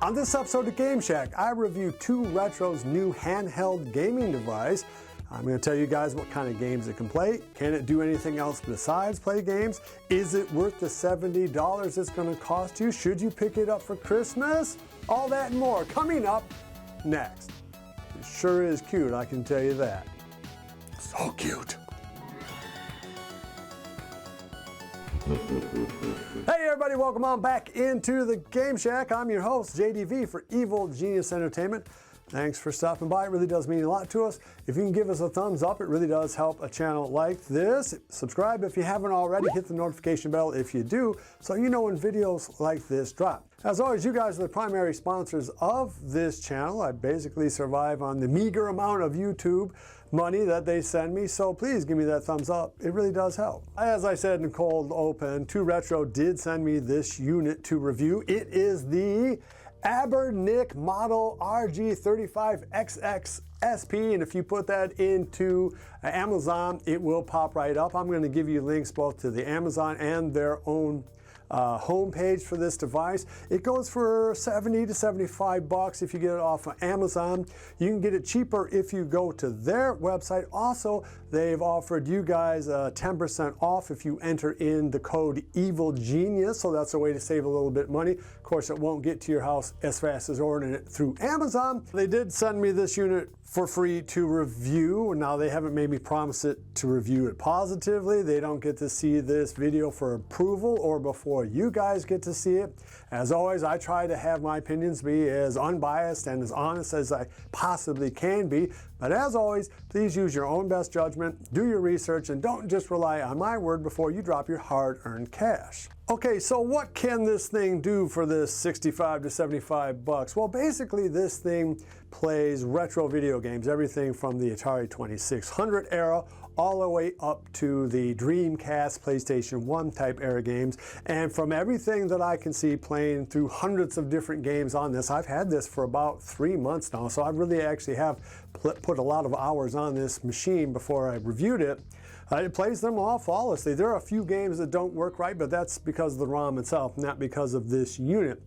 On this episode of Game Shack, I review 2Retro's new handheld gaming device. I'm going to tell you guys what kind of games it can play. Can it do anything else besides play games? Is it worth the $70 it's going to cost you? Should you pick it up for Christmas? All that and more coming up next. It sure is cute, I can tell you that. So cute. Hey everybody, welcome on back into the Game Shack. I'm your host, JDV for Evil Genius Entertainment. Thanks for stopping by. It really does mean a lot to us. If you can give us a thumbs up, it really does help a channel like this. Subscribe if you haven't already. Hit the notification bell if you do, so you know when videos like this drop. As always, you guys are the primary sponsors of this channel. I basically survive on the meager amount of YouTube money that they send me, so please give me that thumbs up. It really does help. As I said in the cold open, 2Retro did send me this unit to review. It is the Anbernic model RG35XXSP, and if you put that into Amazon, it will pop right up. I'm going to give you links both to the Amazon and their own homepage for this device. It goes for 70 to 75 bucks if you get it off of Amazon. You can get it cheaper if you go to their website. Also, they've offered you guys 10% off if you enter in the code Evil Genius, so that's a way to save a little bit money. Of course, it won't get to your house as fast as ordering it through Amazon. They did send me this unit for free to review. Now, they haven't made me promise it to review it positively. They don't get to see this video for approval or before you guys get to see it. As always, I try to have my opinions be as unbiased and as honest as I possibly can be. But as always, please use your own best judgment, do your research, and don't just rely on my word before you drop your hard-earned cash. Okay, so what can this thing do for this 65 to 75 bucks? Well, basically this thing plays retro video games, everything from the Atari 2600 era all the way up to the Dreamcast, PlayStation 1 type era games. And from everything that I can see, playing through hundreds of different games on this, I've had this for about 3 months now, so I really actually have put a lot of hours on this machine before I reviewed it. It plays them all flawlessly. There are a few games that don't work right, but that's because of the ROM itself, not because of this unit.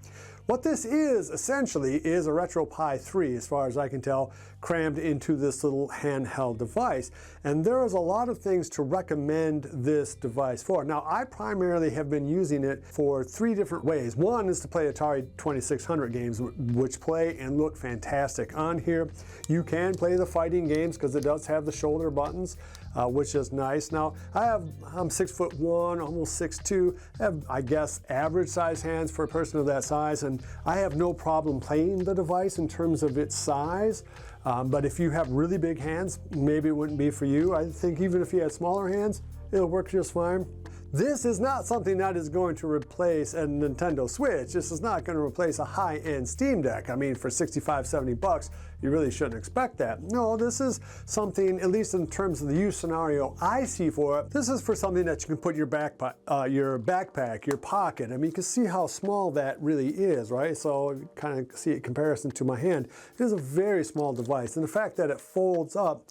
What this is, essentially, is a RetroPie 3, as far as I can tell, crammed into this little handheld device. And there is a lot of things to recommend this device for. Now, I primarily have been using it for 3 different ways. One is to play Atari 2600 games, which play and look fantastic on here. You can play the fighting games because it does have the shoulder buttons, which is nice. Now, I'm 6'1", almost 6'2", have, I guess, average size hands for a person of that size, and I have no problem playing the device in terms of its size. But if you have really big hands, maybe it wouldn't be for you. I think even if you had smaller hands, it'll work just fine. This is not something that is going to replace a Nintendo Switch. This is not going to replace a high-end Steam Deck. I mean, for 65, 70 bucks, you really shouldn't expect that. No, this is something, at least in terms of the use scenario I see for it, this is for something that you can put in your backpack, your pocket. I mean, you can see how small that really is, right? So you kind of see a comparison to my hand. It is a very small device, and the fact that it folds up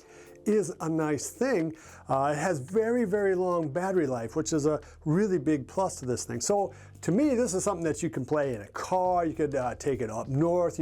is a nice thing. It has very, very long battery life, which is a really big plus to this thing. So to me, this is something that you can play in a car. You could take it up north,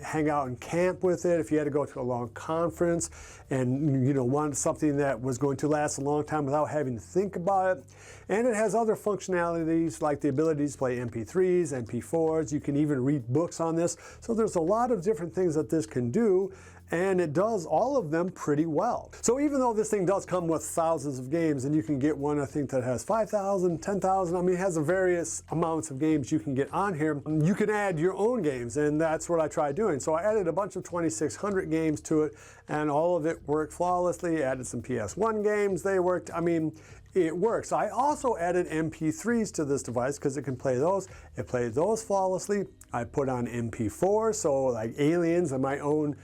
hang out and camp with it if you had to go to a long conference and wanted something that was going to last a long time without having to think about it. And it has other functionalities like the ability to play MP3s, MP4s. You can even read books on this. So there's a lot of different things that this can do, and it does all of them pretty well. So even though this thing does come with thousands of games, and you can get one I think that has 5,000, 10,000, I mean, it has a various amounts of games you can get on here. You can add your own games, and that's what I tried doing. So I added a bunch of 2600 games to it, and all of it worked flawlessly. Added some PS1 games, they worked. I mean, it works. I also added MP3s to this device because it can play those. It played those flawlessly. I put on MP4, so like Aliens and my own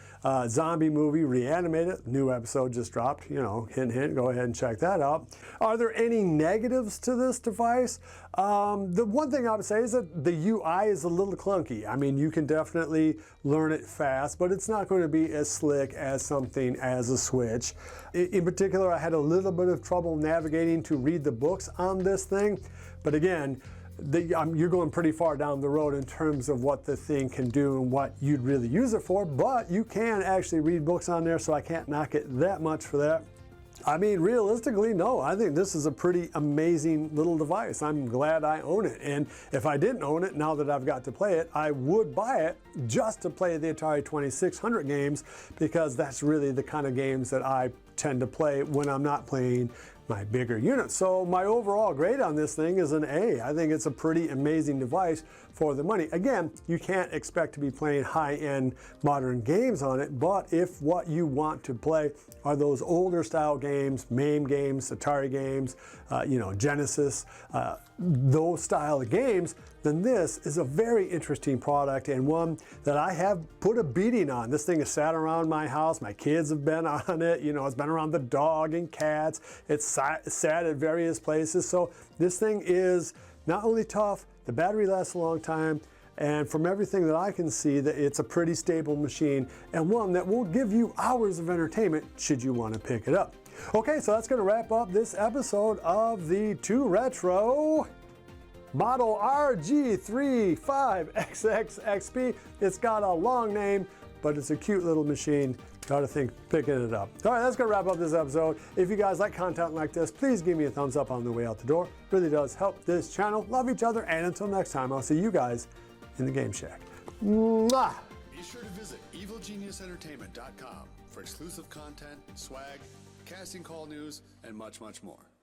zombie movie, Reanimated. New episode just dropped, hint, hint, go ahead and check that out. Are there any negatives to this device? The one thing I would say is that the UI is a little clunky. I mean, you can definitely learn it fast, but it's not going to be as slick as something as a Switch. In particular, I had a little bit of trouble navigating to read the books on this thing, but again, you're going pretty far down the road in terms of what the thing can do and what you'd really use it for, but you can actually read books on there, so I can't knock it that much for that. I mean, realistically, no, I think this is a pretty amazing little device. I'm glad I own it. And if I didn't own it, now that I've got to play it, I would buy it just to play the Atari 2600 games, because that's really the kind of games that I tend to play when I'm not playing my bigger units. So my overall grade on this thing is an A. I think it's a pretty amazing device for the money. Again, you can't expect to be playing high-end modern games on it, but if what you want to play are those older style games, MAME games, Atari games, Genesis, those style of games, then this is a very interesting product, and one that I have put a beating on. This thing has sat around my house. My kids have been on it. It's been around the dog and cats. It's sat at various places. So this thing is not only tough, the battery lasts a long time, and from everything that I can see, that it's a pretty stable machine, and one that will give you hours of entertainment should you want to pick it up. Okay, so that's going to wrap up this episode of the 2 Retro Model RG35XXSP. It's got a long name, but it's a cute little machine. Got to think picking it up. All right, that's going to wrap up this episode. If you guys like content like this, please give me a thumbs up on the way out the door. Really does help this channel. Love each other, and until next time, I'll see you guys in the Game Shack. Mwah! Be sure to visit evilgeniusentertainment.com for exclusive content, swag, casting call news, and much, much more.